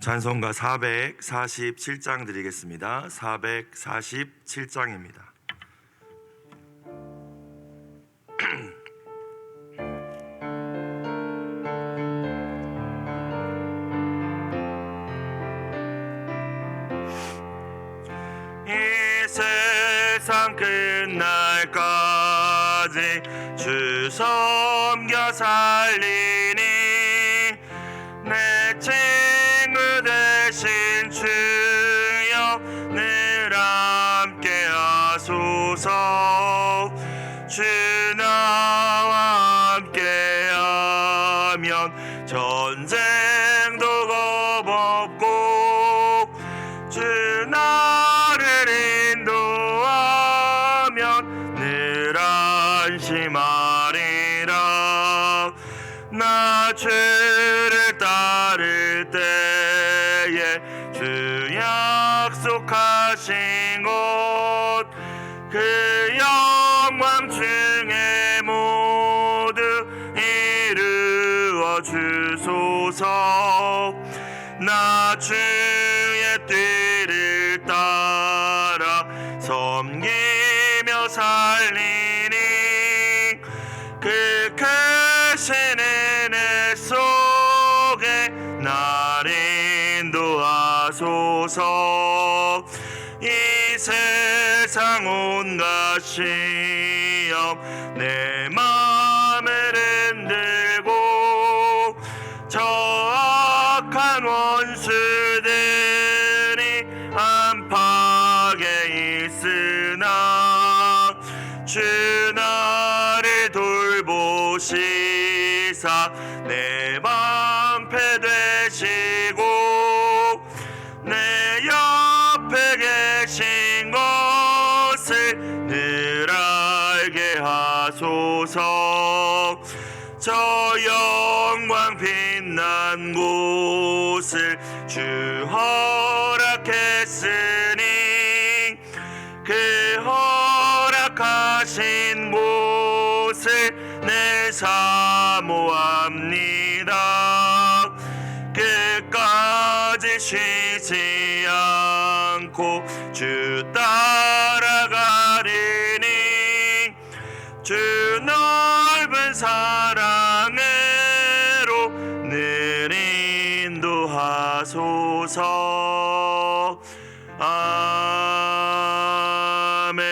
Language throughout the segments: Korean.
찬송가 447장 드리겠습니다. 447장입니다. 이 세상 끝날까지 주 섬겨 살리니 내 친구 되신 주여 늘 함께 하소서. 주 나와 함께 하면 전쟁도 겁없고 주 나를 인도하면 늘 안심하리라. 나 주를 따를 때에 주 약속하신 곳 그 영광 중에 모두 이루어 주소서. 나 주의 뜻을 따라 섬기며 살리니 그 크신 은혜 속에 날 인도하소서. 이 세상 온갖 시험 내 마음을 흔들고 저 악한 원수들이 안팎에 있으나 주 나를 돌보시사 내 방패 되시고 내 옆에 계신 것을 늘 알게 하소서. 저 영광 빛난 곳을 주 허락했으니 그 허락하신 곳을 늘 사모합니다. 끝까지 쉬지 않고 주 따라가리니 주 넓은 사랑으로 늘 인도하소서. 아멘.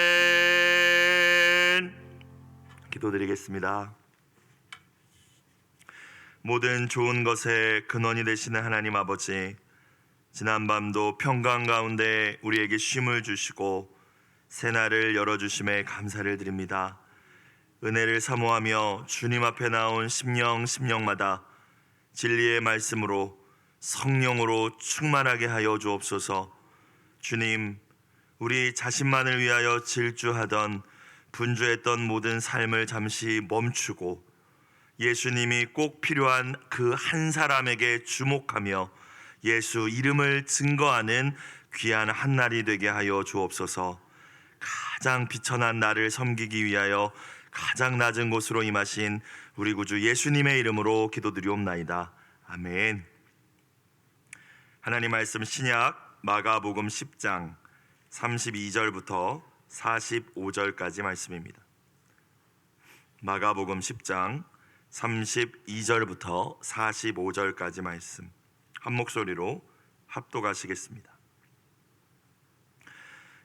기도드리겠습니다. 모든 좋은 것의 근원이 되시는 하나님 아버지, 지난밤도 평강 가운데 우리에게 쉼을 주시고 새날을 열어주심에 감사를 드립니다. 은혜를 사모하며 주님 앞에 나온 심령마다 진리의 말씀으로 성령으로 충만하게 하여 주옵소서. 주님, 우리 자신만을 위하여 질주하던 분주했던 모든 삶을 잠시 멈추고 예수님이 꼭 필요한 그 한 사람에게 주목하며 예수 이름을 증거하는 귀한 한 날이 되게 하여 주옵소서. 가장 비천한 나를 섬기기 위하여 가장 낮은 곳으로 임하신 우리 구주 예수님의 이름으로 기도드리옵나이다. 아멘. 하나님 말씀 신약 마가복음 10장 32절부터 45절까지 말씀입니다. 마가복음 10장 32절부터 45절까지 말씀 한 목소리로 합독하시겠습니다.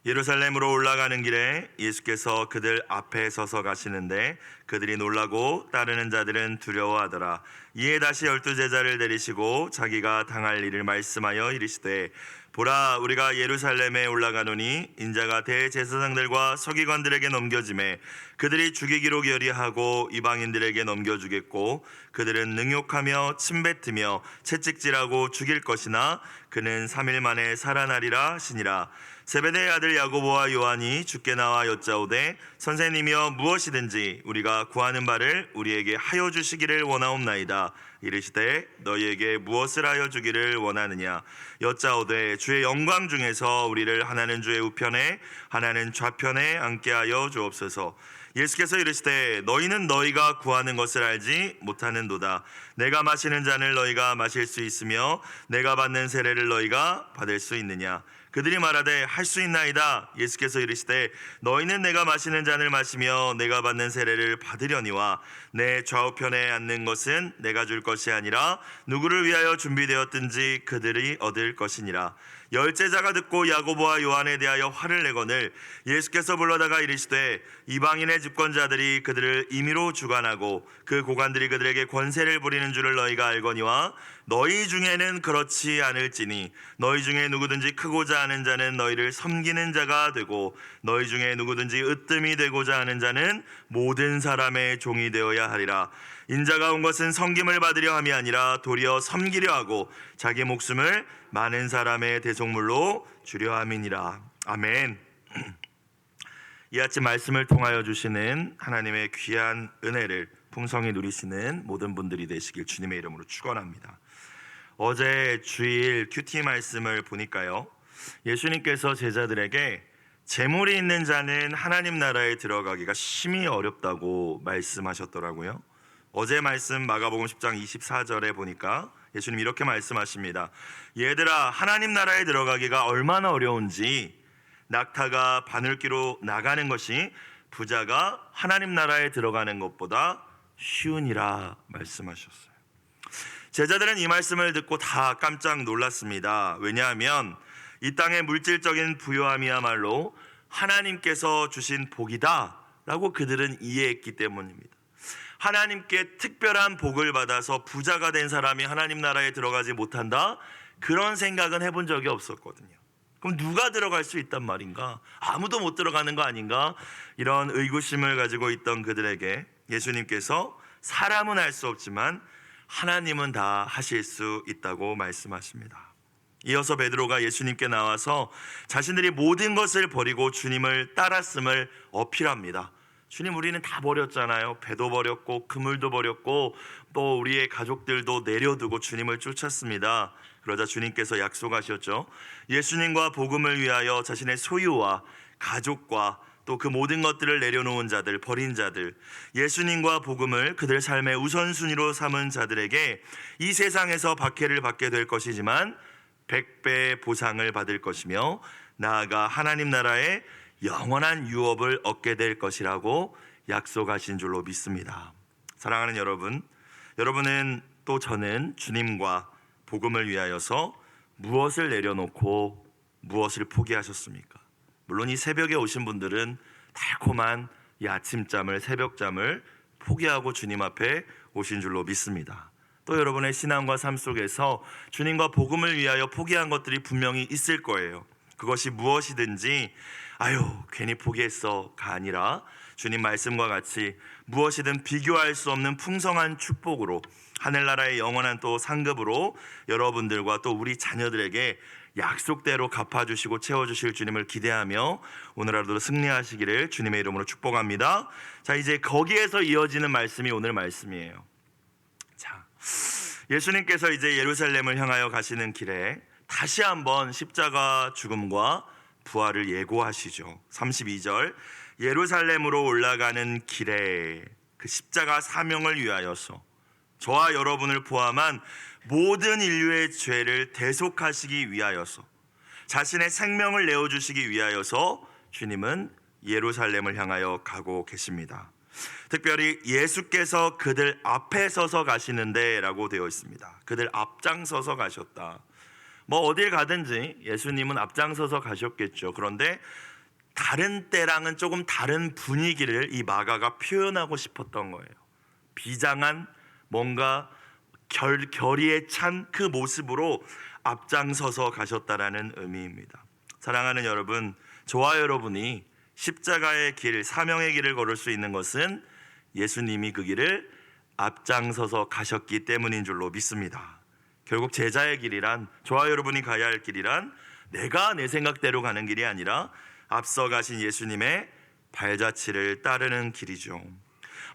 예루살렘으로 올라가는 길에 예수께서 그들 앞에 서서 가시는데 그들이 놀라고 따르는 자들은 두려워하더라. 이에 다시 12제자를 데리시고 자기가 당할 일을 말씀하여 이르시되, 보라, 우리가 예루살렘에 올라가노니 인자가 대제사장들과 서기관들에게 넘겨지매 그들이 죽이기로 결의하고 이방인들에게 넘겨주겠고 그들은 능욕하며 침뱉으며 채찍질하고 죽일 것이나 그는 3일 만에 살아나리라 하시니라. 세베대의 아들 야고보와 요한이 주께 나와 여짜오되, 선생님이여, 무엇이든지 우리가 구하는 바를 우리에게 하여 주시기를 원하옵나이다. 이르시되, 너희에게 무엇을 하여 주기를 원하느냐? 여짜오되, 주의 영광 중에서 우리를 하나는 주의 우편에 하나는 좌편에 앉게 하여 주옵소서. 예수께서 이르시되 너희는 너희가 구하는 것을 알지 못하는도다. 내가 마시는 잔을 너희가 마실 수 있으며 내가 받는 세례를 너희가 받을 수 있느냐. 그들이 말하되 할 수 있나이다. 예수께서 이르시되 너희는 내가 마시는 잔을 마시며 내가 받는 세례를 받으려니와 내 좌우편에 앉는 것은 내가 줄 것이 아니라 누구를 위하여 준비되었든지 그들이 얻을 것이니라. 열제자가 듣고 야고보와 요한에 대하여 화를 내거늘 예수께서 불러다가 이르시되 이방인의 집권자들이 그들을 임의로 주관하고 그 고관들이 그들에게 권세를 부리는 줄을 너희가 알거니와 너희 중에는 그렇지 않을지니 너희 중에 누구든지 크고자 하는 자는 너희를 섬기는 자가 되고 너희 중에 누구든지 으뜸이 되고자 하는 자는 모든 사람의 종이 되어야 하리라. 인자가 온 것은 섬김을 받으려 함이 아니라 도리어 섬기려 하고 자기 목숨을 많은 사람의 대속물로 주려 함이니라. 아멘. 이 아침 말씀을 통하여 주시는 하나님의 귀한 은혜를 풍성히 누리시는 모든 분들이 되시길 주님의 이름으로 축원합니다. 어제 주일 큐티 말씀을 보니까요, 예수님께서 제자들에게 재물이 있는 자는 하나님 나라에 들어가기가 심히 어렵다고 말씀하셨더라고요. 어제 말씀 마가복음 10장 24절에 보니까 예수님 이렇게 말씀하십니다. 얘들아, 하나님 나라에 들어가기가 얼마나 어려운지 낙타가 바늘귀로 나가는 것이 부자가 하나님 나라에 들어가는 것보다 쉬우니라 말씀하셨어요. 제자들은 이 말씀을 듣고 다 깜짝 놀랐습니다. 왜냐하면 이 땅의 물질적인 부요함이야말로 하나님께서 주신 복이다 라고 그들은 이해했기 때문입니다. 하나님께 특별한 복을 받아서 부자가 된 사람이 하나님 나라에 들어가지 못한다? 그런 생각은 해본 적이 없었거든요. 그럼 누가 들어갈 수 있단 말인가? 아무도 못 들어가는 거 아닌가? 이런 의구심을 가지고 있던 그들에게 예수님께서 사람은 할 수 없지만 하나님은 다 하실 수 있다고 말씀하십니다. 이어서 베드로가 예수님께 나와서 자신들이 모든 것을 버리고 주님을 따랐음을 어필합니다. 주님, 우리는 다 버렸잖아요. 배도 버렸고 그물도 버렸고 또 우리의 가족들도 내려두고 주님을 쫓았습니다. 그러자 주님께서 약속하셨죠. 예수님과 복음을 위하여 자신의 소유와 가족과 또 그 모든 것들을 내려놓은 자들, 버린 자들, 예수님과 복음을 그들 삶의 우선순위로 삼은 자들에게 이 세상에서 박해를 받게 될 것이지만 100배의 보상을 받을 것이며 나아가 하나님 나라의 영원한 유업을 얻게 될 것이라고 약속하신 줄로 믿습니다. 사랑하는 여러분, 여러분은 또 저는 주님과 복음을 위하여서 무엇을 내려놓고 무엇을 포기하셨습니까? 물론 이 새벽에 오신 분들은 달콤한 이 아침잠을, 새벽잠을 포기하고 주님 앞에 오신 줄로 믿습니다. 또 여러분의 신앙과 삶 속에서 주님과 복음을 위하여 포기한 것들이 분명히 있을 거예요. 그것이 무엇이든지 괜히 포기했어가 아니라 주님 말씀과 같이 무엇이든 비교할 수 없는 풍성한 축복으로 하늘나라의 영원한 또 상급으로 여러분들과 또 우리 자녀들에게 약속대로 갚아주시고 채워주실 주님을 기대하며 오늘 하루도 승리하시기를 주님의 이름으로 축복합니다. 자, 이제 거기에서 이어지는 말씀이 오늘 말씀이에요. 자, 예수님께서 이제 예루살렘을 향하여 가시는 길에 다시 한번 십자가 죽음과 부활을 예고하시죠. 32절, 예루살렘으로 올라가는 길에 그 십자가 사명을 위하여서 저와 여러분을 포함한 모든 인류의 죄를 대속하시기 위하여서 자신의 생명을 내어주시기 위하여서 주님은 예루살렘을 향하여 가고 계십니다. 특별히 예수께서 그들 앞에 서서 가시는데 라고 되어 있습니다. 그들 앞장서서 가셨다. 뭐 어딜 가든지 예수님은 앞장서서 가셨겠죠. 그런데 다른 때랑은 조금 다른 분위기를 이 마가가 표현하고 싶었던 거예요. 비장한 뭔가 결의에 찬 그 모습으로 앞장서서 가셨다라는 의미입니다. 사랑하는 여러분, 저와 여러분이 십자가의 길, 사명의 길을 걸을 수 있는 것은 예수님이 그 길을 앞장서서 가셨기 때문인 줄로 믿습니다. 결국 제자의 길이란, 저와 여러분이 가야 할 길이란 내가 내 생각대로 가는 길이 아니라 앞서 가신 예수님의 발자취를 따르는 길이죠.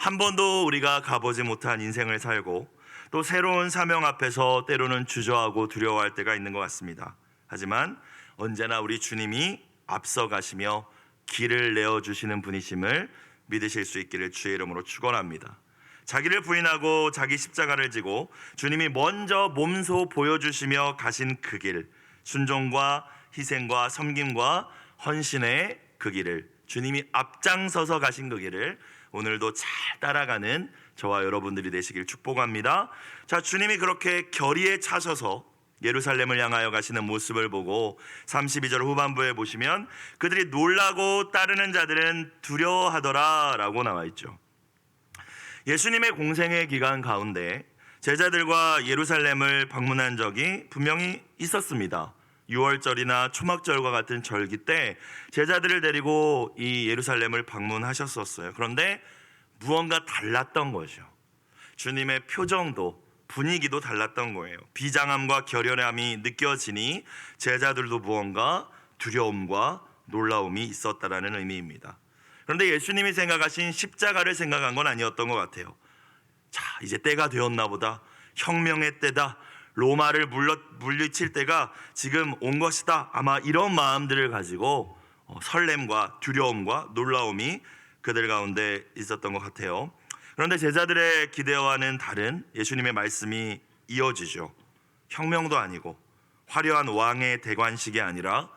한 번도 우리가 가보지 못한 인생을 살고 또 새로운 사명 앞에서 때로는 주저하고 두려워할 때가 있는 것 같습니다. 하지만 언제나 우리 주님이 앞서 가시며 길을 내어주시는 분이심을 믿으실 수 있기를 주의 이름으로 축원합니다. 자기를 부인하고 자기 십자가를 지고 주님이 먼저 몸소 보여주시며 가신 그 길, 순종과 희생과 섬김과 헌신의 그 길을, 주님이 앞장서서 가신 그 길을 오늘도 잘 따라가는 저와 여러분들이 되시길 축복합니다. 자, 주님이 그렇게 결의에 차셔서 예루살렘을 향하여 가시는 모습을 보고 32절 후반부에 보시면 그들이 놀라고 따르는 자들은 두려워하더라 라고 나와 있죠. 예수님의 공생의 기간 가운데 제자들과 예루살렘을 방문한 적이 분명히 있었습니다. 6월절이나 초막절과 같은 절기 때 제자들을 데리고 이 예루살렘을 방문하셨었어요. 그런데 무언가 달랐던 거죠. 주님의 표정도 분위기도 달랐던 거예요. 비장함과 결연함이 느껴지니 제자들도 무언가 두려움과 놀라움이 있었다라는 의미입니다. 그런데 예수님이 생각하신 십자가를 생각한 건 아니었던 것 같아요. 자, 이제 때가 되었나 보다. 혁명의 때다. 로마를 물리칠 때가 지금 온 것이다. 아마 이런 마음들을 가지고 설렘과 두려움과 놀라움이 그들 가운데 있었던 것 같아요. 그런데 제자들의 기대와는 다른 예수님의 말씀이 이어지죠. 혁명도 아니고 화려한 왕의 대관식이 아니라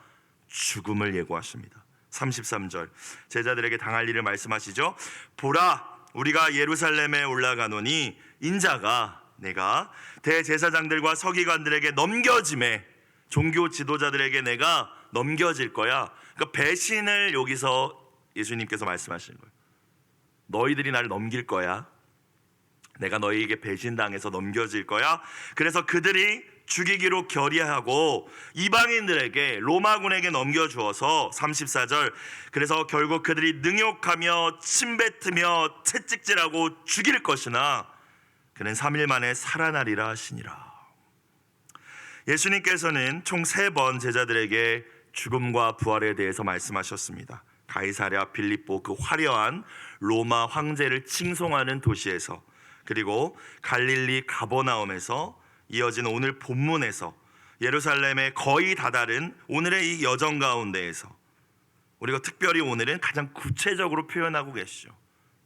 죽음을 예고하십니다. 33절 제자들에게 당할 일을 말씀하시죠. 보라, 우리가 예루살렘에 올라가노니 인자가 내가 대제사장들과 서기관들에게 넘겨짐에, 종교 지도자들에게 내가 넘겨질 거야. 그러니까 배신을 여기서 예수님께서 말씀하시는 거예요. 너희들이 나를 넘길 거야. 내가 너희에게 배신당해서 넘겨질 거야. 그래서 그들이 죽이기로 결의하고 이방인들에게, 로마군에게 넘겨주어서 34절 그래서 결국 그들이 능욕하며 침뱉으며 채찍질하고 죽일 것이나 그는 3일 만에 살아나리라 하시니라. 예수님께서는 총 3번 제자들에게 죽음과 부활에 대해서 말씀하셨습니다. 가이사랴 빌립보 그 화려한 로마 황제를 칭송하는 도시에서, 그리고 갈릴리 가버나움에서, 이어진 오늘 본문에서, 예루살렘에 거의 다다른 오늘의 이 여정 가운데에서 우리가 특별히 오늘은 가장 구체적으로 표현하고 계시죠.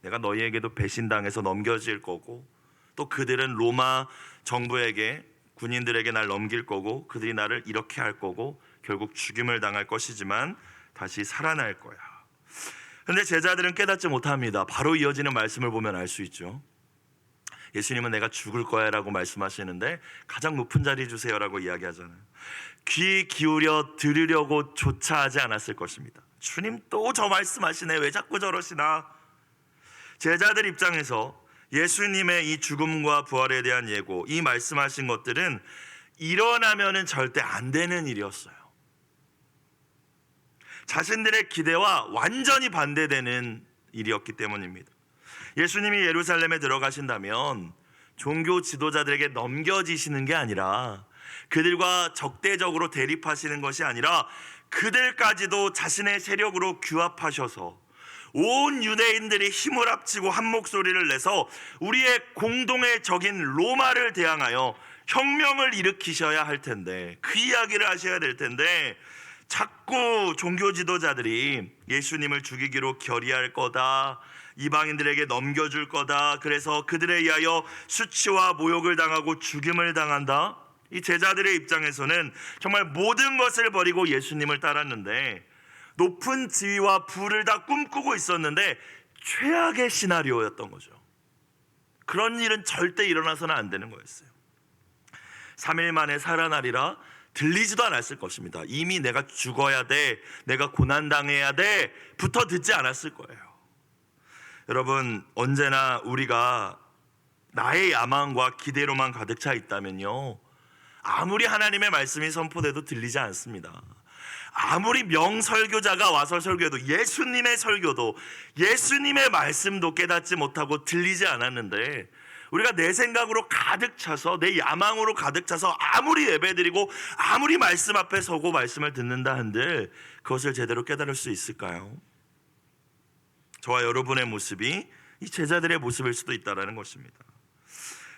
내가 너희에게도 배신당해서 넘겨질 거고, 또 그들은 로마 정부에게, 군인들에게 날 넘길 거고, 그들이 나를 이렇게 할 거고 결국 죽임을 당할 것이지만 다시 살아날 거야. 그런데 제자들은 깨닫지 못합니다. 바로 이어지는 말씀을 보면 알 수 있죠. 예수님은 내가 죽을 거야 라고 말씀하시는데 가장 높은 자리 주세요 라고 이야기하잖아요. 귀 기울여 들으려고 조차 하지 않았을 것입니다. 주님 또 저 말씀하시네, 왜 자꾸 저러시나. 제자들 입장에서 예수님의 이 죽음과 부활에 대한 예고, 이 말씀하신 것들은 일어나면은 절대 안 되는 일이었어요. 자신들의 기대와 완전히 반대되는 일이었기 때문입니다. 예수님이 예루살렘에 들어가신다면 종교 지도자들에게 넘겨지시는 게 아니라, 그들과 적대적으로 대립하시는 것이 아니라 그들까지도 자신의 세력으로 규합하셔서 온 유대인들이 힘을 합치고 한 목소리를 내서 우리의 공동의 적인 로마를 대항하여 혁명을 일으키셔야 할 텐데, 그 이야기를 하셔야 될 텐데 자꾸 종교 지도자들이 예수님을 죽이기로 결의할 거다, 이방인들에게 넘겨줄 거다, 그래서 그들에 의하여 수치와 모욕을 당하고 죽임을 당한다. 이 제자들의 입장에서는 정말 모든 것을 버리고 예수님을 따랐는데, 높은 지위와 부를 다 꿈꾸고 있었는데 최악의 시나리오였던 거죠. 그런 일은 절대 일어나서는 안 되는 거였어요. 3일 만에 살아나리라 들리지도 않았을 것입니다. 이미 내가 죽어야 돼, 내가 고난당해야 돼 부터 듣지 않았을 거예요. 여러분, 언제나 우리가 나의 야망과 기대로만 가득 차 있다면요, 아무리 하나님의 말씀이 선포돼도 들리지 않습니다. 아무리 명설교자가 와서 설교해도, 예수님의 설교도, 예수님의 말씀도 깨닫지 못하고 들리지 않았는데, 우리가 내 생각으로 가득 차서, 내 야망으로 가득 차서 아무리 예배드리고 아무리 말씀 앞에 서고 말씀을 듣는다 한들 그것을 제대로 깨달을 수 있을까요? 저와 여러분의 모습이 이 제자들의 모습일 수도 있다는 것입니다.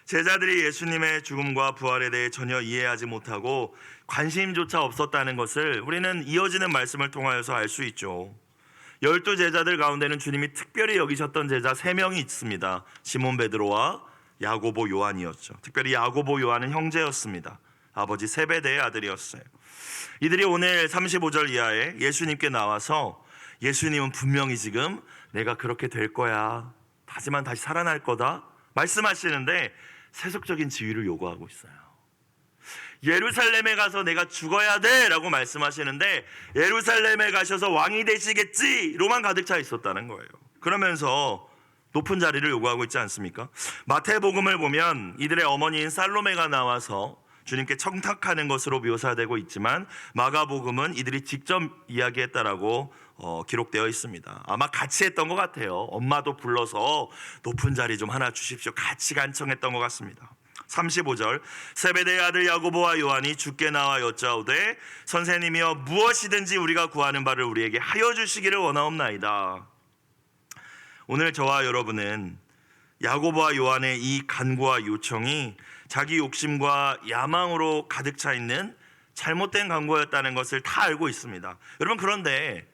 제자들이 예수님의 죽음과 부활에 대해 전혀 이해하지 못하고 관심조차 없었다는 것을 우리는 이어지는 말씀을 통하여서 알 수 있죠. 12 제자들 가운데는 주님이 특별히 여기셨던 제자 3명이 있습니다. 시몬 베드로와 야고보, 요한이었죠. 특별히 야고보, 요한은 형제였습니다. 아버지 세베대의 아들이었어요. 이들이 오늘 35절 이하에 예수님께 나와서 예수님은 분명히 지금 내가 그렇게 될 거야, 하지만 다시 살아날 거다 말씀하시는데 세속적인 지위를 요구하고 있어요. 예루살렘에 가서 내가 죽어야 돼 라고 말씀하시는데 예루살렘에 가셔서 왕이 되시겠지 로만 가득 차 있었다는 거예요. 그러면서 높은 자리를 요구하고 있지 않습니까? 마태복음을 보면 이들의 어머니인 살로메가 나와서 주님께 청탁하는 것으로 묘사되고 있지만 마가복음은 이들이 직접 이야기했다라고 기록되어 있습니다. 아마 같이 했던 것 같아요. 엄마도 불러서 높은 자리 좀 하나 주십시오, 같이 간청했던 것 같습니다. 35절, 세베대의 아들 야고보와 요한이 주께 나와 여짜오되 선생님이여 무엇이든지 우리가 구하는 바를 우리에게 하여 주시기를 원하옵나이다. 오늘 저와 여러분은 야고보와 요한의 이 간구와 요청이 자기 욕심과 야망으로 가득 차 있는 잘못된 간구였다는 것을 다 알고 있습니다. 여러분, 그런데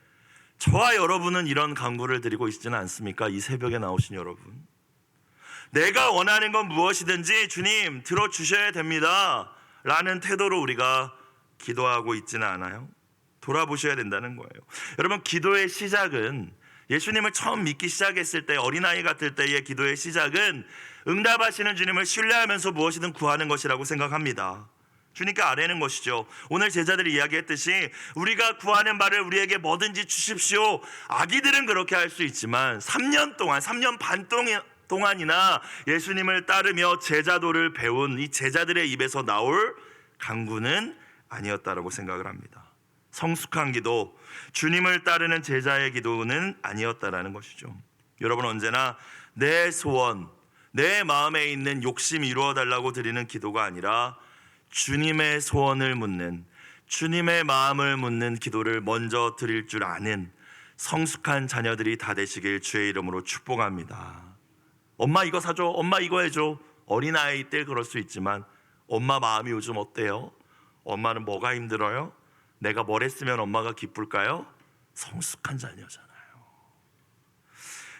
저와 여러분은 이런 간구를 드리고 있지는 않습니까? 이 새벽에 나오신 여러분, 내가 원하는 건 무엇이든지 주님 들어주셔야 됩니다 라는 태도로 우리가 기도하고 있지는 않아요? 돌아보셔야 된다는 거예요. 여러분, 기도의 시작은, 예수님을 처음 믿기 시작했을 때, 어린아이 같을 때의 기도의 시작은 응답하시는 주님을 신뢰하면서 무엇이든 구하는 것이라고 생각합니다. 주님께 아뢰는 것이죠. 오늘 제자들이 이야기했듯이 우리가 구하는 바를 우리에게 뭐든지 주십시오. 아기들은 그렇게 할 수 있지만 3년 동안, 3년 반 동안이나 예수님을 따르며 제자도를 배운 이 제자들의 입에서 나올 간구는 아니었다라고 생각을 합니다. 성숙한 기도, 주님을 따르는 제자의 기도는 아니었다라는 것이죠. 여러분, 언제나 내 소원, 내 마음에 있는 욕심 이루어달라고 드리는 기도가 아니라 주님의 소원을 묻는, 주님의 마음을 묻는 기도를 먼저 드릴 줄 아는 성숙한 자녀들이 다 되시길 주의 이름으로 축복합니다. 엄마 이거 사줘, 엄마 이거 해줘. 어린아이 때 그럴 수 있지만 엄마 마음이 요즘 어때요? 엄마는 뭐가 힘들어요? 내가 뭘 했으면 엄마가 기쁠까요? 성숙한 자녀잖아요.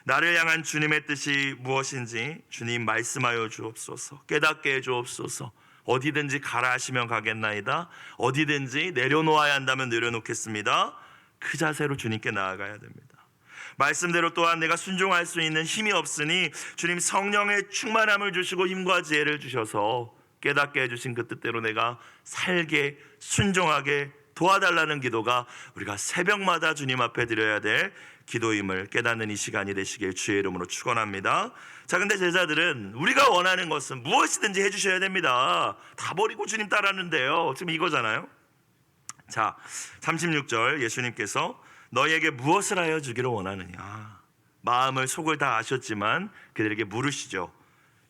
나를 향한 주님의 뜻이 무엇인지 주님 말씀하여 주옵소서. 깨닫게 해 주옵소서. 어디든지 가라 하시면 가겠나이다. 어디든지 내려놓아야 한다면 내려놓겠습니다. 그 자세로 주님께 나아가야 됩니다. 말씀대로 또한 내가 순종할 수 있는 힘이 없으니 주님 성령의 충만함을 주시고 힘과 지혜를 주셔서 깨닫게 해주신 그 뜻대로 내가 살게, 순종하게 도와달라는 기도가 우리가 새벽마다 주님 앞에 드려야 될 기도임을 깨닫는 이 시간이 되시길 주의 이름으로 축원합니다. 자, 근데 제자들은 우리가 원하는 것은 무엇이든지 해주셔야 됩니다. 다 버리고 주님 따랐는데요. 지금 이거잖아요. 자, 36절, 예수님께서 너희에게 무엇을 하여 주기를 원하느냐. 마음을 속을 다 아셨지만 그들에게 물으시죠.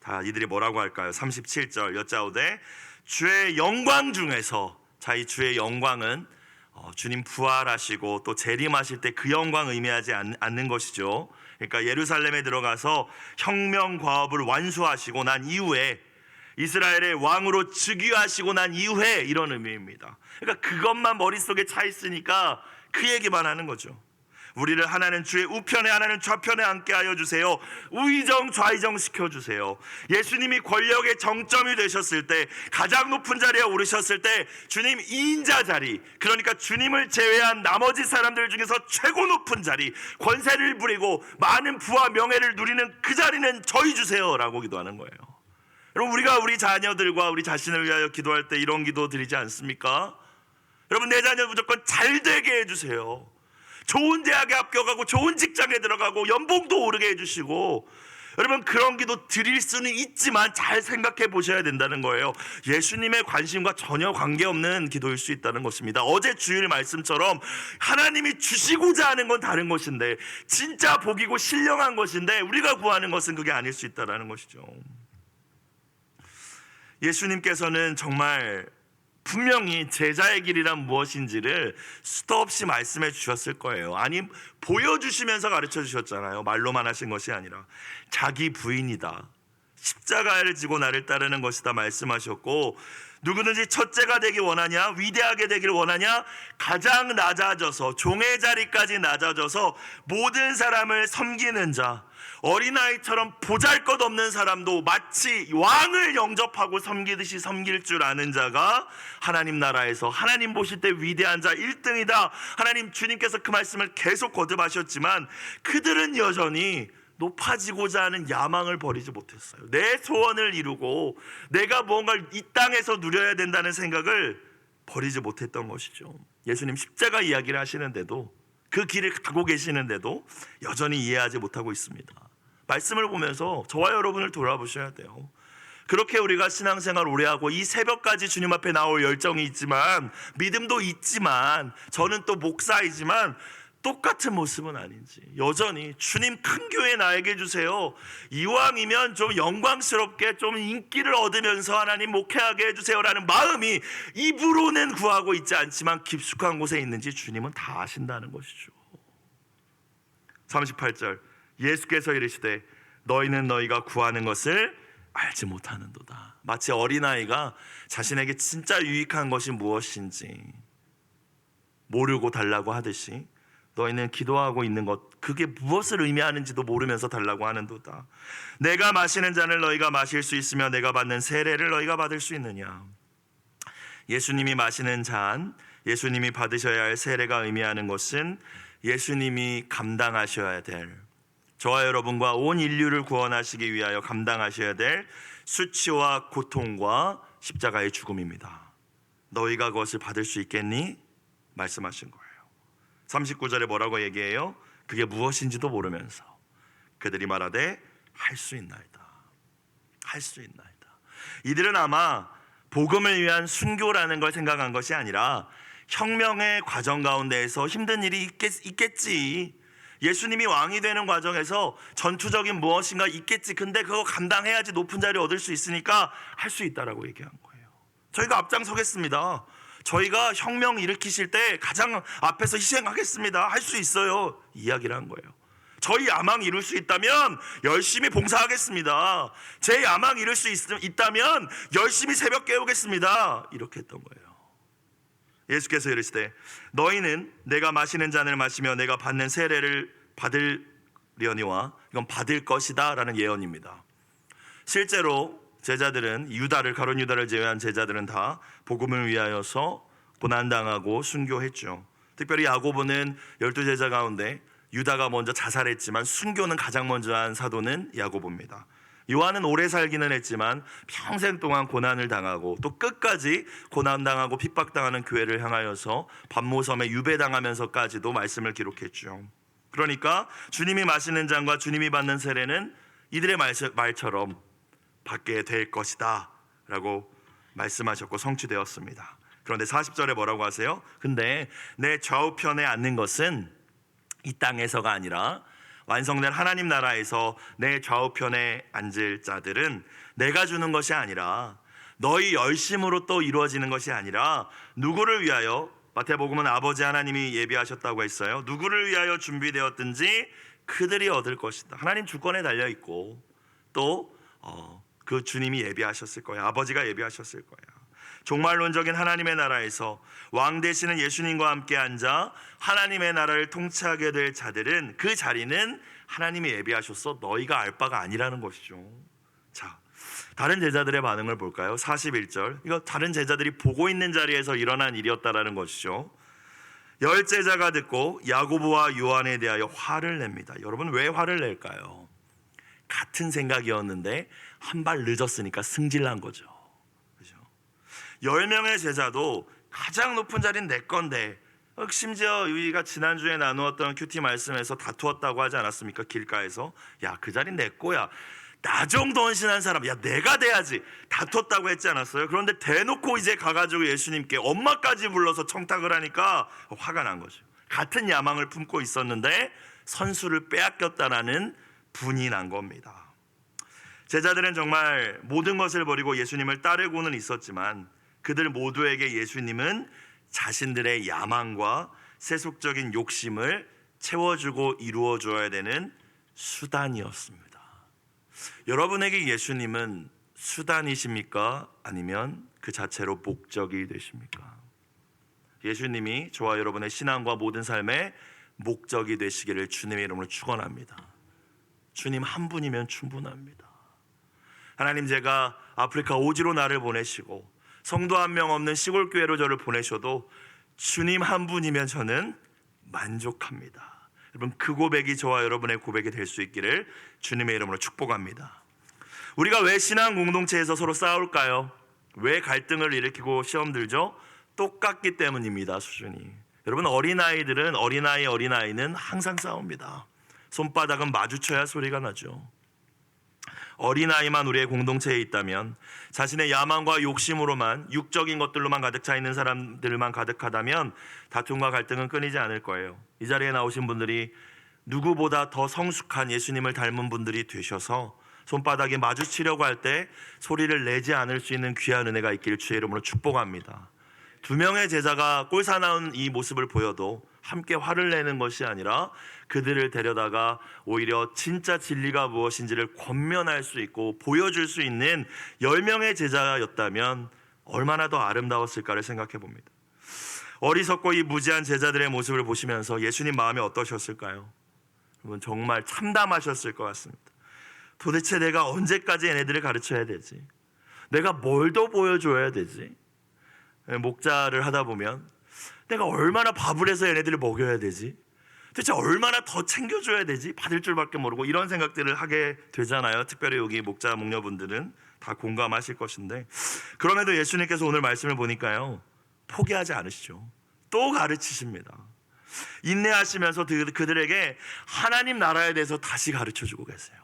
다 이들이 뭐라고 할까요? 37절, 여짜오되 주의 영광 중에서, 자, 이 주의 영광은 주님 부활하시고 또 재림하실 때 그 영광 의미하지 않는 것이죠. 그러니까 예루살렘에 들어가서 혁명 과업을 완수하시고 난 이후에, 이스라엘의 왕으로 즉위하시고 난 이후에, 이런 의미입니다. 그러니까 그것만 머릿속에 차 있으니까 그 얘기만 하는 거죠. 우리를 하나는 주의 우편에 하나는 좌편에 앉게 하여 주세요. 우의정 좌의정 시켜주세요. 예수님이 권력의 정점이 되셨을 때, 가장 높은 자리에 오르셨을 때 주님 2인자 자리, 그러니까 주님을 제외한 나머지 사람들 중에서 최고 높은 자리, 권세를 부리고 많은 부와 명예를 누리는 그 자리는 저희 주세요 라고 기도하는 거예요. 여러분, 우리가 우리 자녀들과 우리 자신을 위하여 기도할 때 이런 기도 드리지 않습니까? 여러분, 내 자녀 무조건 잘 되게 해주세요. 좋은 대학에 합격하고 좋은 직장에 들어가고 연봉도 오르게 해주시고. 여러분, 그런 기도 드릴 수는 있지만 잘 생각해 보셔야 된다는 거예요. 예수님의 관심과 전혀 관계없는 기도일 수 있다는 것입니다. 어제 주일 말씀처럼 하나님이 주시고자 하는 건 다른 것인데, 진짜 복이고 신령한 것인데 우리가 구하는 것은 그게 아닐 수 있다는 것이죠. 예수님께서는 정말 분명히 제자의 길이란 무엇인지를 수도 없이 말씀해 주셨을 거예요. 아니, 보여주시면서 가르쳐 주셨잖아요. 말로만 하신 것이 아니라 자기 부인이다, 십자가를 지고 나를 따르는 것이다 말씀하셨고, 누구든지 첫째가 되길 원하냐, 위대하게 되길 원하냐, 가장 낮아져서 종의 자리까지 낮아져서 모든 사람을 섬기는 자, 어린아이처럼 보잘것없는 사람도 마치 왕을 영접하고 섬기듯이 섬길 줄 아는 자가 하나님 나라에서 하나님 보실 때 위대한 자 1등이다. 하나님 주님께서 그 말씀을 계속 거듭하셨지만 그들은 여전히 높아지고자 하는 야망을 버리지 못했어요. 내 소원을 이루고 내가 무언가를 이 땅에서 누려야 된다는 생각을 버리지 못했던 것이죠. 예수님 십자가 이야기를 하시는데도, 그 길을 가고 계시는데도 여전히 이해하지 못하고 있습니다. 말씀을 보면서 저와 여러분을 돌아보셔야 돼요. 그렇게 우리가 신앙생활 오래 하고 이 새벽까지 주님 앞에 나올 열정이 있지만, 믿음도 있지만, 저는 또 목사이지만 똑같은 모습은 아닌지, 여전히 주님 큰 교회 나에게 주세요, 이왕이면 좀 영광스럽게 좀 인기를 얻으면서 하나님 목회하게 해주세요라는 마음이 입으로는 구하고 있지 않지만 깊숙한 곳에 있는지 주님은 다 아신다는 것이죠. 38절, 예수께서 이르시되 너희는 너희가 구하는 것을 알지 못하는도다. 마치 어린아이가 자신에게 진짜 유익한 것이 무엇인지 모르고 달라고 하듯이 너희는 기도하고 있는 것, 그게 무엇을 의미하는지도 모르면서 달라고 하는도다. 내가 마시는 잔을 너희가 마실 수 있으며 내가 받는 세례를 너희가 받을 수 있느냐. 예수님이 마시는 잔, 예수님이 받으셔야 할 세례가 의미하는 것은 예수님이 감당하셔야 될, 저와 여러분과 온 인류를 구원하시기 위하여 감당하셔야 될 수치와 고통과 십자가의 죽음입니다. 너희가 그것을 받을 수 있겠니? 말씀하신 거예요. 39절에 뭐라고 얘기해요? 그게 무엇인지도 모르면서 그들이 말하되 할 수 있나이다. 할 수 있나이다. 이들은 아마 복음을 위한 순교라는 걸 생각한 것이 아니라 혁명의 과정 가운데에서 힘든 일이 있겠지. 예수님이 왕이 되는 과정에서 전투적인 무엇인가 있겠지. 근데 그거 감당해야지 높은 자리 얻을 수 있으니까 할 수 있다라고 얘기한 거예요. 저희가 앞장서겠습니다. 저희가 혁명 일으키실 때 가장 앞에서 희생하겠습니다. 할 수 있어요. 이야기를 한 거예요. 저희 야망 이룰 수 있다면 열심히 봉사하겠습니다. 제 야망 이룰 수 있다면 열심히 새벽 깨우겠습니다. 이렇게 했던 거예요. 예수께서 이르시되 너희는 내가 마시는 잔을 마시며 내가 받는 세례를 받으려니와, 이건 받을 것이다 라는 예언입니다. 실제로 제자들은, 유다를, 가룟 유다를 제외한 제자들은 다 복음을 위하여서 고난당하고 순교했죠. 특별히 야고보는 12제자 가운데 유다가 먼저 자살했지만 순교는 가장 먼저 한 사도는 야고보입니다. 요한은 오래 살기는 했지만 평생 동안 고난을 당하고 또 끝까지 고난당하고 핍박당하는 교회를 향하여서 반모섬에 유배당하면서까지도 말씀을 기록했죠. 그러니까 주님이 마시는 잔과 주님이 받는 세례는 이들의 말처럼 받게 될 것이다 라고 말씀하셨고 성취되었습니다. 그런데 40절에 뭐라고 하세요? 근데 내 좌우편에 앉는 것은 이 땅에서가 아니라 완성된 하나님 나라에서 내 좌우편에 앉을 자들은 내가 주는 것이 아니라 너희 열심으로 또 이루어지는 것이 아니라 누구를 위하여, 마태복음은 아버지 하나님이 예비하셨다고 했어요. 누구를 위하여 준비되었든지 그들이 얻을 것이다. 하나님 주권에 달려있고 또 그 주님이 예비하셨을 거예요. 아버지가 예비하셨을 거예요. 종말론적인 하나님의 나라에서 왕 되시는 예수님과 함께 앉아 하나님의 나라를 통치하게 될 자들은 그 자리는 하나님이 예비하셨어 너희가 알 바가 아니라는 것이죠. 자, 다른 제자들의 반응을 볼까요? 41절, 이거 다른 제자들이 보고 있는 자리에서 일어난 일이었다라는 것이죠. 열 제자가 듣고 야고보와 요한에 대하여 화를 냅니다. 여러분, 왜 화를 낼까요? 같은 생각이었는데 한 발 늦었으니까 승질난 거죠. 10명의 제자도 가장 높은 자리는 내 건데, 심지어 우리가 지난주에 나누었던 큐티 말씀에서 다투었다고 하지 않았습니까? 길가에서 야, 그 자리는 내 거야, 나 정도 헌신한 사람, 야, 내가 돼야지, 다퉜다고 했지 않았어요? 그런데 대놓고 이제 가가지고 예수님께 엄마까지 불러서 청탁을 하니까 화가 난 거죠. 같은 야망을 품고 있었는데 선수를 빼앗겼다라는 분이 난 겁니다. 제자들은 정말 모든 것을 버리고 예수님을 따르고는 있었지만 그들 모두에게 예수님은 자신들의 야망과 세속적인 욕심을 채워주고 이루어줘야 되는 수단이었습니다. 여러분에게 예수님은 수단이십니까? 아니면 그 자체로 목적이 되십니까? 예수님이 저와 여러분의 신앙과 모든 삶의 목적이 되시기를 주님의 이름으로 축원합니다. 주님 한 분이면 충분합니다. 하나님, 제가 아프리카 오지로 나를 보내시고 성도 한 명 없는 시골 교회로 저를 보내셔도 주님 한 분이면 저는 만족합니다. 여러분, 그 고백이 저와 여러분의 고백이 될 수 있기를 주님의 이름으로 축복합니다. 우리가 왜 신앙 공동체에서 서로 싸울까요? 왜 갈등을 일으키고 시험 들죠? 똑같기 때문입니다. 수준이. 여러분, 어린아이는 항상 싸웁니다. 손바닥은 마주쳐야 소리가 나죠. 어린아이만 우리의 공동체에 있다면, 자신의 야망과 욕심으로만, 육적인 것들로만 가득 차 있는 사람들만 가득하다면 다툼과 갈등은 끊이지 않을 거예요. 이 자리에 나오신 분들이 누구보다 더 성숙한 예수님을 닮은 분들이 되셔서 손바닥에 마주치려고 할 때 소리를 내지 않을 수 있는 귀한 은혜가 있기를 주의 이름으로 축복합니다. 2명의 제자가 꼴사나운 이 모습을 보여도 함께 화를 내는 것이 아니라 그들을 데려다가 오히려 진짜 진리가 무엇인지를 권면할 수 있고 보여줄 수 있는 10명의 제자였다면 얼마나 더 아름다웠을까를 생각해 봅니다. 어리석고 이 무지한 제자들의 모습을 보시면서 예수님 마음이 어떠셨을까요? 여러분, 정말 참담하셨을 것 같습니다. 도대체 내가 언제까지 얘네들을 가르쳐야 되지? 내가 뭘 더 보여줘야 되지? 목자를 하다 보면 내가 얼마나 밥을 해서 얘네들을 먹여야 되지? 도대체 얼마나 더 챙겨줘야 되지? 받을 줄밖에 모르고 이런 생각들을 하게 되잖아요. 특별히 여기 목자 목녀분들은 다 공감하실 것인데, 그럼에도 예수님께서 오늘 말씀을 보니까요, 포기하지 않으시죠. 또 가르치십니다. 인내하시면서 그들에게 하나님 나라에 대해서 다시 가르쳐주고 계세요.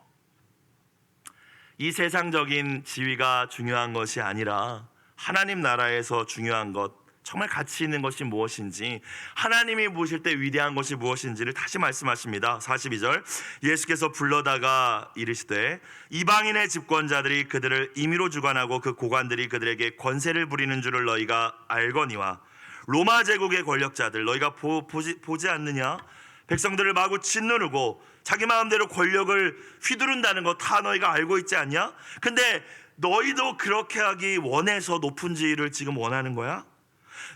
이 세상적인 지위가 중요한 것이 아니라 하나님 나라에서 중요한 것, 정말 가치 있는 것이 무엇인지, 하나님이 보실 때 위대한 것이 무엇인지를 다시 말씀하십니다. 42절, 예수께서 불러다가 이르시되 이방인의 집권자들이 그들을 임의로 주관하고 그 고관들이 그들에게 권세를 부리는 줄을 너희가 알거니와 로마 제국의 권력자들, 너희가 보지 않느냐? 백성들을 마구 짓누르고 자기 마음대로 권력을 휘두른다는 거 다 너희가 알고 있지 않냐? 근데 너희도 그렇게 하기 원해서 높은 지위를 지금 원하는 거야?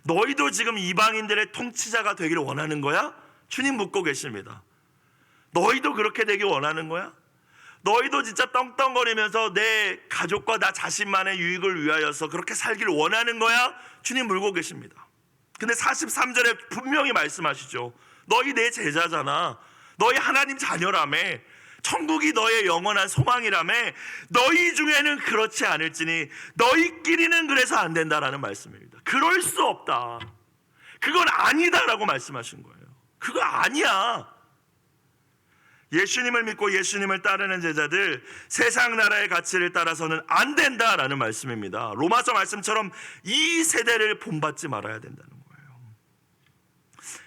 너희도 지금 이방인들의 통치자가 되기를 원하는 거야? 주님 묻고 계십니다. 너희도 그렇게 되기 원하는 거야? 너희도 진짜 떵떵거리면서 내 가족과 나 자신만의 유익을 위하여서 그렇게 살기를 원하는 거야? 주님 물고 계십니다. 근데 43절에 분명히 말씀하시죠. 너희 내 제자잖아. 너희 하나님 자녀라며. 천국이 너의 영원한 소망이라며. 너희 중에는 그렇지 않을지니 너희끼리는 그래서 안 된다라는 말씀입니다. 그럴 수 없다. 그건 아니다라고 말씀하신 거예요. 그거 아니야. 예수님을 믿고 예수님을 따르는 제자들, 세상 나라의 가치를 따라서는 안 된다라는 말씀입니다. 로마서 말씀처럼 이 세대를 본받지 말아야 된다는 거예요.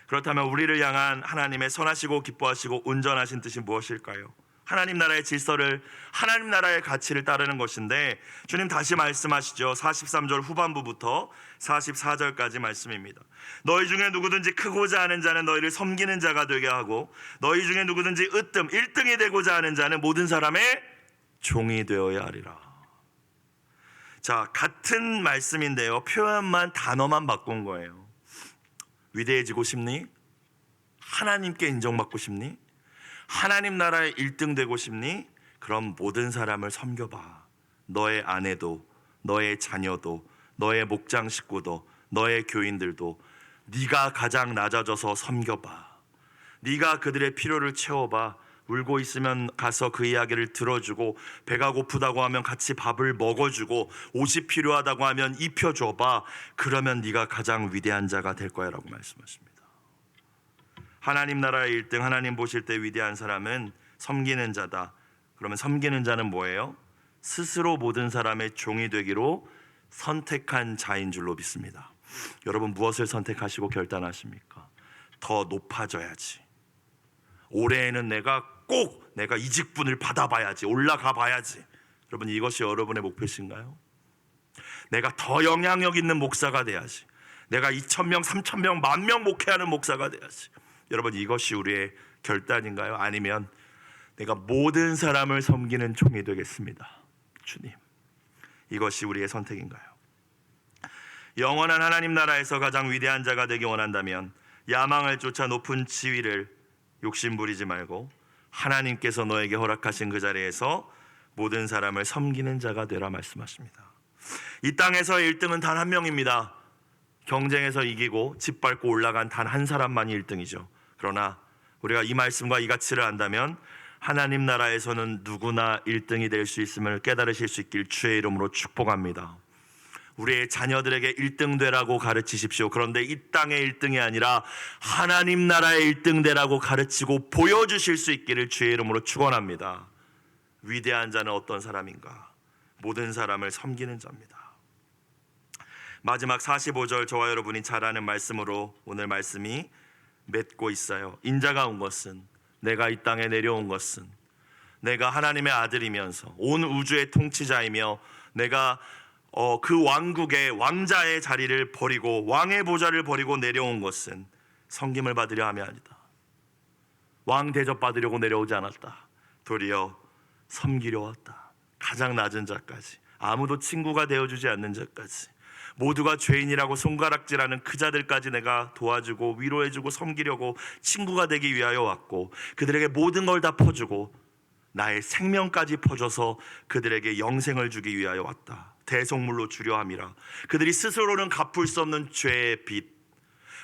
그렇다면 우리를 향한 하나님의 선하시고 기뻐하시고 온전하신 뜻이 무엇일까요? 하나님 나라의 질서를, 하나님 나라의 가치를 따르는 것인데, 주님 다시 말씀하시죠. 43절 후반부부터 44절까지 말씀입니다. 너희 중에 누구든지 크고자 하는 자는 너희를 섬기는 자가 되게 하고, 너희 중에 누구든지 으뜸 1등이 되고자 하는 자는 모든 사람의 종이 되어야 하리라. 자, 같은 말씀인데요, 표현만, 단어만 바꾼 거예요. 위대해지고 싶니? 하나님께 인정받고 싶니? 하나님 나라의 1등 되고 싶니? 그럼 모든 사람을 섬겨봐. 너의 아내도, 너의 자녀도, 너의 목장 식구도, 너의 교인들도 네가 가장 낮아져서 섬겨봐. 네가 그들의 필요를 채워봐. 울고 있으면 가서 그 이야기를 들어주고, 배가 고프다고 하면 같이 밥을 먹어주고, 옷이 필요하다고 하면 입혀줘봐. 그러면 네가 가장 위대한 자가 될 거야 라고 말씀하십니다. 하나님 나라의 1등, 하나님 보실 때 위대한 사람은 섬기는 자다. 그러면 섬기는 자는 뭐예요? 스스로 모든 사람의 종이 되기로 선택한 자인 줄로 믿습니다. 여러분, 무엇을 선택하시고 결단하십니까? 더 높아져야지. 올해에는 내가 이 직분을 받아봐야지, 올라가 봐야지. 여러분, 이것이 여러분의 목표신가요? 내가 더 영향력 있는 목사가 돼야지. 내가 2,000명, 3,000명, 10,000명 목회하는 목사가 돼야지. 여러분, 이것이 우리의 결단인가요? 아니면 내가 모든 사람을 섬기는 종이 되겠습니다. 주님, 이것이 우리의 선택인가요? 영원한 하나님 나라에서 가장 위대한 자가 되기 원한다면 야망을 쫓아 높은 지위를 욕심부리지 말고 하나님께서 너에게 허락하신 그 자리에서 모든 사람을 섬기는 자가 되라 말씀하십니다. 이 땅에서 1등은 단 한 명입니다. 경쟁에서 이기고 짓밟고 올라간 단 한 사람만이 1등이죠. 그러나 우리가 이 말씀과 이 가치를 안다면 하나님 나라에서는 누구나 1등이 될 수 있음을 깨달으실 수 있길 주의 이름으로 축복합니다. 우리의 자녀들에게 1등 되라고 가르치십시오. 그런데 이 땅의 1등이 아니라 하나님 나라의 1등 되라고 가르치고 보여주실 수 있기를 주의 이름으로 축원합니다. 위대한 자는 어떤 사람인가? 모든 사람을 섬기는 자입니다. 마지막 45절 저와 여러분이 잘 아는 말씀으로 오늘 말씀이 맺고 있어요. 인자가 온 것은, 내가 이 땅에 내려온 것은, 내가 하나님의 아들이면서 온 우주의 통치자이며 내가 그 왕국의 왕자의 자리를 버리고 왕의 보좌를 버리고 내려온 것은 섬김을 받으려 함이 아니다. 왕 대접 받으려고 내려오지 않았다. 도리어 섬기려 왔다. 가장 낮은 자까지, 아무도 친구가 되어주지 않는 자까지, 모두가 죄인이라고 손가락질하는 그 자들까지 내가 도와주고 위로해주고 섬기려고 친구가 되기 위하여 왔고, 그들에게 모든 걸 다 퍼주고 나의 생명까지 퍼줘서 그들에게 영생을 주기 위하여 왔다. 대속물로 주려 함이라. 그들이 스스로는 갚을 수 없는 죄의 빚,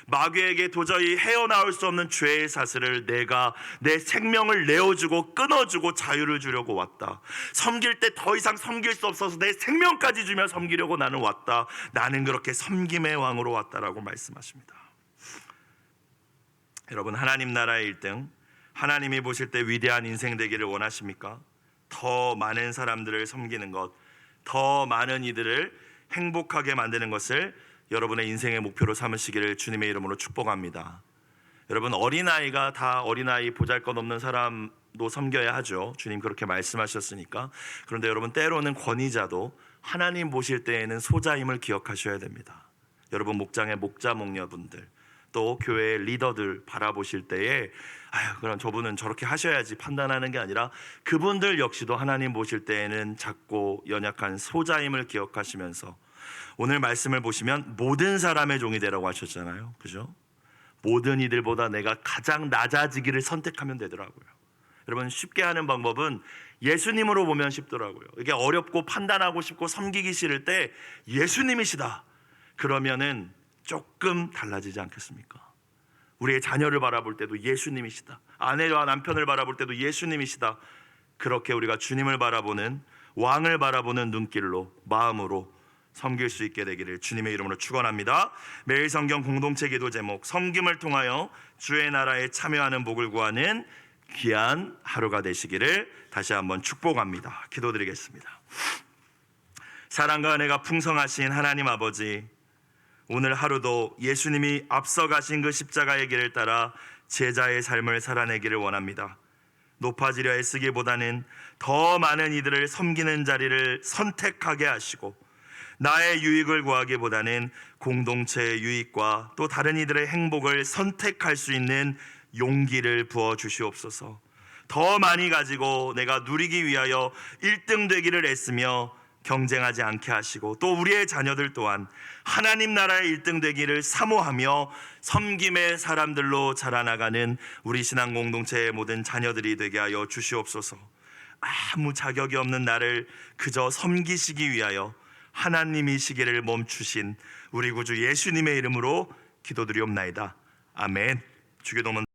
마귀에게 도저히 헤어나올 수 없는 죄의 사슬을 내가 내 생명을 내어주고 끊어주고 자유를 주려고 왔다. 섬길 때 더 이상 섬길 수 없어서 내 생명까지 주며 섬기려고 나는 왔다. 나는 그렇게 섬김의 왕으로 왔다라고 말씀하십니다. 여러분, 하나님 나라의 1등, 하나님이 보실 때 위대한 인생 되기를 원하십니까? 더 많은 사람들을 섬기는 것, 더 많은 이들을 행복하게 만드는 것을 여러분의 인생의 목표로 삼으시기를 주님의 이름으로 축복합니다. 여러분, 어린아이가 다 어린아이 보잘것없는 사람도 섬겨야 하죠. 주님 그렇게 말씀하셨으니까. 그런데 여러분, 때로는 권위자도 하나님 보실 때에는 소자임을 기억하셔야 됩니다. 여러분, 목장의 목자 목녀분들, 또 교회의 리더들 바라보실 때에 그럼 저분은 저렇게 하셔야지 판단하는 게 아니라 그분들 역시도 하나님 보실 때에는 작고 연약한 소자임을 기억하시면서, 오늘 말씀을 보시면 모든 사람의 종이 되라고 하셨잖아요. 그죠? 모든 이들보다 내가 가장 낮아지기를 선택하면 되더라고요. 여러분, 쉽게 하는 방법은 예수님으로 보면 쉽더라고요. 이게 어렵고 판단하고 싶고 섬기기 싫을 때 예수님이시다 그러면은 조금 달라지지 않겠습니까? 우리의 자녀를 바라볼 때도 예수님이시다, 아내와 남편을 바라볼 때도 예수님이시다, 그렇게 우리가 주님을 바라보는, 왕을 바라보는 눈길로, 마음으로 섬길 수 있게 되기를 주님의 이름으로 축원합니다. 매일 성경 공동체 기도 제목, 섬김을 통하여 주의 나라에 참여하는 복을 구하는 귀한 하루가 되시기를 다시 한번 축복합니다. 기도드리겠습니다. 사랑과 은혜가 풍성하신 하나님 아버지, 오늘 하루도 예수님이 앞서가신 그 십자가의 길을 따라 제자의 삶을 살아내기를 원합니다. 높아지려 애쓰기보다는 더 많은 이들을 섬기는 자리를 선택하게 하시고, 나의 유익을 구하기보다는 공동체의 유익과 또 다른 이들의 행복을 선택할 수 있는 용기를 부어 주시옵소서. 더 많이 가지고 내가 누리기 위하여 1등 되기를 애쓰며 경쟁하지 않게 하시고, 또 우리의 자녀들 또한 하나님 나라의 1등 되기를 사모하며 섬김의 사람들로 자라나가는 우리 신앙 공동체의 모든 자녀들이 되게 하여 주시옵소서. 아무 자격이 없는 나를 그저 섬기시기 위하여 하나님이시기를 멈추신 우리 구주 예수님의 이름으로 기도드리옵나이다. 아멘. 주기도문